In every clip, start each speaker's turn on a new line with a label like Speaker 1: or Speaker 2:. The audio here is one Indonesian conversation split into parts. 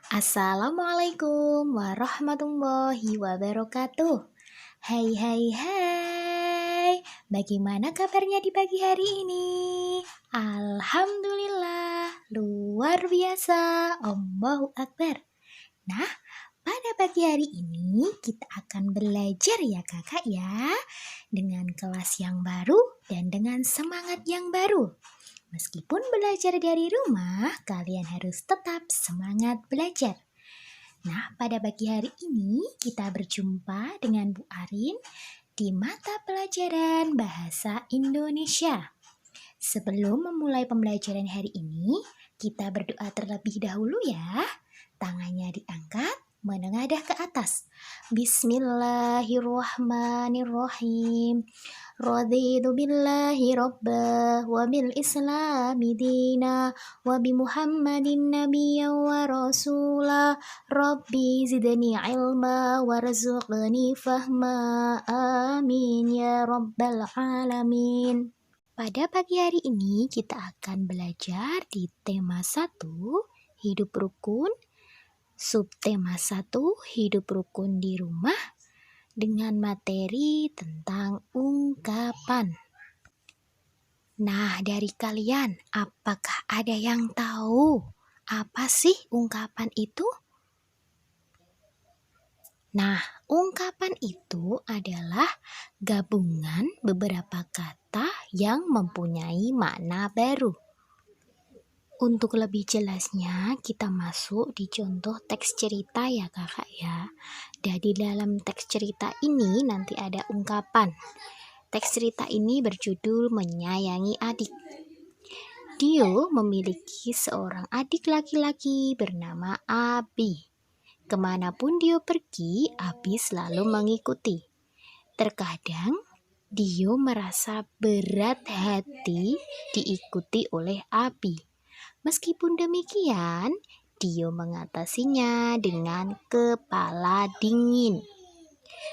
Speaker 1: Assalamualaikum warahmatullahi wabarakatuh. Hai hai hai. Bagaimana kabarnya di pagi hari ini? Alhamdulillah, luar biasa. Allahu Akbar. Nah, pada pagi hari ini kita akan belajar ya kakak ya, dengan kelas yang baru dan dengan semangat yang baru. Meskipun belajar dari rumah, kalian harus tetap semangat belajar. Nah, pada pagi hari ini kita berjumpa dengan Bu Arin di mata pelajaran Bahasa Indonesia. Sebelum memulai pembelajaran hari ini, kita berdoa terlebih dahulu ya. Tangannya diangkat, menengadah ke atas. Bismillahirrahmanirrahim. Raditu billahi rabba wa bil islami dina wa bi muhammadin nabiyya wa rasula rabbi zidni ilma warzuqni fahma amin ya rabbal alamin. Pada pagi hari ini kita akan belajar di tema 1 hidup rukun, subtema 1 hidup rukun di rumah, dengan materi tentang ungkapan. Nah, dari kalian, apakah ada yang tahu apa sih ungkapan itu? Nah, ungkapan itu adalah gabungan beberapa kata yang mempunyai makna baru. Untuk lebih jelasnya, kita masuk di contoh teks cerita ya kakak ya. Dan di dalam teks cerita ini nanti ada ungkapan. Teks cerita ini berjudul Menyayangi Adik. Dio memiliki seorang adik laki-laki bernama Abi. Kemanapun Dio pergi, Abi selalu mengikuti. Terkadang, Dio merasa berat hati diikuti oleh Abi. Meskipun demikian, Dio mengatasinya dengan kepala dingin.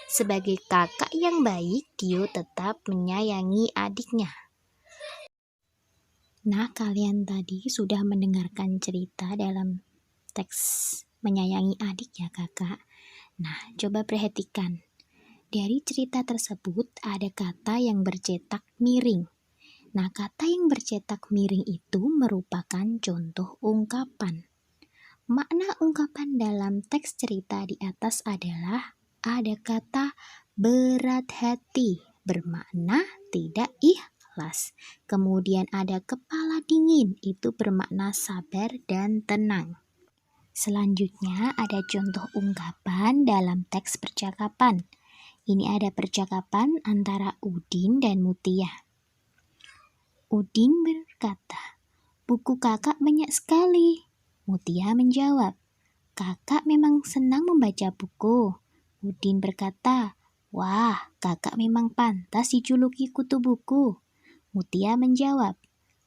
Speaker 1: Sebagai kakak yang baik, Dio tetap menyayangi adiknya. Nah, kalian tadi sudah mendengarkan cerita dalam teks menyayangi adik ya kakak. Nah, coba perhatikan. Dari cerita tersebut ada kata yang bercetak miring. Nah, kata yang bercetak miring itu merupakan contoh ungkapan. Makna ungkapan dalam teks cerita di atas adalah ada kata berat hati, bermakna tidak ikhlas. Kemudian ada kepala dingin, itu bermakna sabar dan tenang. Selanjutnya ada contoh ungkapan dalam teks percakapan. Ini ada percakapan antara Udin dan Mutia. Udin berkata, "Buku kakak banyak sekali." Mutia menjawab, "Kakak memang senang membaca buku." Udin berkata, "Wah, kakak memang pantas dijuluki kutu buku." Mutia menjawab,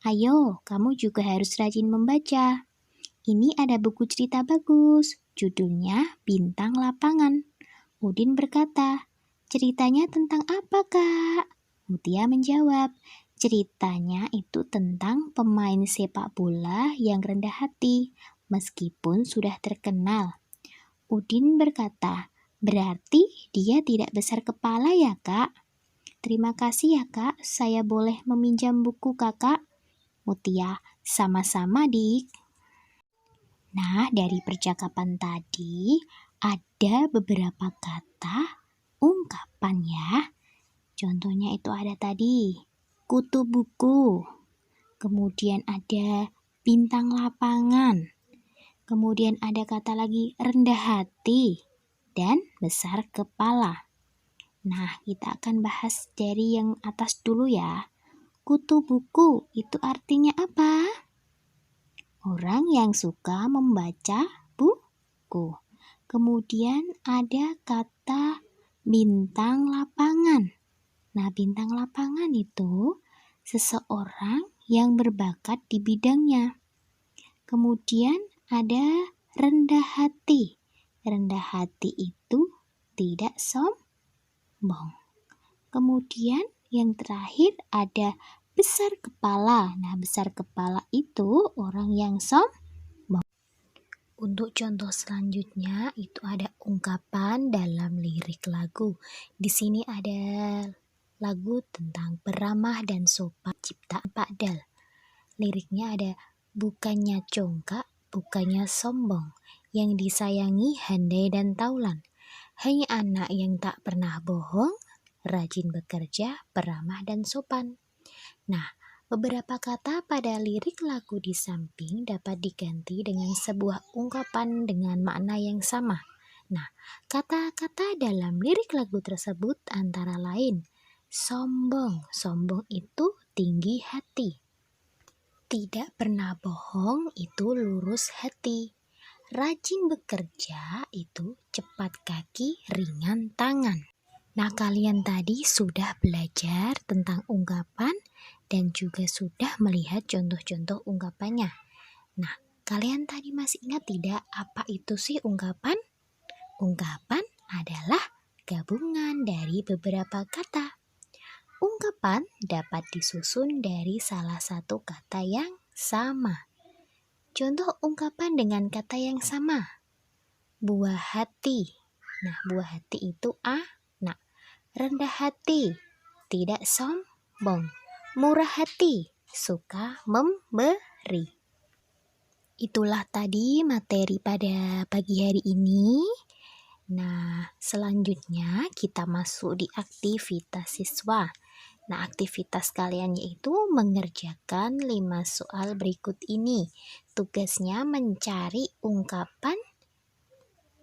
Speaker 1: "Ayo, kamu juga harus rajin membaca. Ini ada buku cerita bagus, judulnya Bintang Lapangan." Udin berkata, "Ceritanya tentang apa, Kak?" Mutia menjawab, "Ceritanya itu tentang pemain sepak bola yang rendah hati, meskipun sudah terkenal." Udin berkata, "Berarti dia tidak besar kepala ya, Kak?" "Terima kasih ya, Kak. Saya boleh meminjam buku kakak?" Mutia, "Sama-sama, Dik." Nah, dari percakapan tadi ada beberapa kata ungkapan ya. Contohnya itu ada tadi kutu buku, kemudian ada bintang lapangan, kemudian ada kata lagi rendah hati, dan besar kepala. Nah, kita akan bahas dari yang atas dulu ya. Kutu buku itu artinya apa? Orang yang suka membaca buku. Kemudian ada kata bintang lapangan. Nah, bintang lapangan itu seseorang yang berbakat di bidangnya. Kemudian ada rendah hati. Rendah hati itu tidak sombong. Kemudian yang terakhir ada besar kepala. Nah, besar kepala itu orang yang sombong. Untuk contoh selanjutnya itu ada ungkapan dalam lirik lagu. Di sini ada lagu tentang beramah dan sopan ciptaan Pak Dal. Liriknya ada bukannya congkak, bukannya sombong, yang disayangi handai dan taulan. Hanya anak yang tak pernah bohong, rajin bekerja, beramah dan sopan. Nah, beberapa kata pada lirik lagu di samping dapat diganti dengan sebuah ungkapan dengan makna yang sama. Nah, kata-kata dalam lirik lagu tersebut antara lain sombong. Sombong itu tinggi hati. Tidak pernah bohong itu lurus hati. Rajin bekerja itu cepat kaki, ringan tangan. Nah, kalian tadi sudah belajar tentang ungkapan dan juga sudah melihat contoh-contoh ungkapannya. Nah, kalian tadi masih ingat tidak apa itu sih ungkapan? Ungkapan adalah gabungan dari beberapa kata. Ungkapan dapat disusun dari salah satu kata yang sama. Contoh ungkapan dengan kata yang sama. Buah hati. Nah, buah hati itu anak. Rendah hati, tidak sombong. Murah hati, suka memberi. Itulah tadi materi pada pagi hari ini. Nah, selanjutnya kita masuk di aktivitas siswa. Nah, aktivitas kalian yaitu mengerjakan 5 soal berikut ini. Tugasnya mencari ungkapan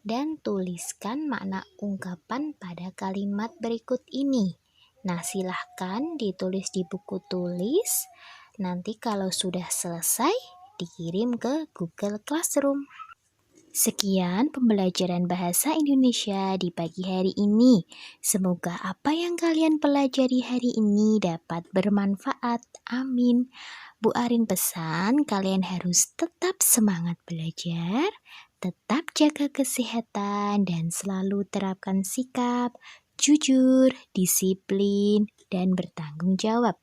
Speaker 1: dan tuliskan makna ungkapan pada kalimat berikut ini. Nah, silahkan ditulis di buku tulis. Nanti kalau sudah selesai, dikirim ke Google Classroom. Sekian pembelajaran bahasa Indonesia di pagi hari ini. Semoga apa yang kalian pelajari hari ini dapat bermanfaat. Amin. Bu Arin pesan kalian harus tetap semangat belajar, tetap jaga kesehatan, dan selalu terapkan sikap jujur, disiplin, dan bertanggung jawab.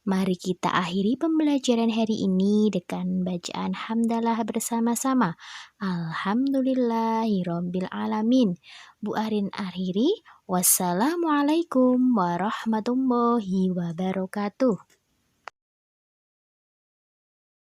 Speaker 1: Mari kita akhiri pembelajaran hari ini dengan bacaan hamdalah bersama-sama. Alhamdulillahirabbil alamin. Bu Arin akhiri. Wassalamualaikum warahmatullahi wabarakatuh.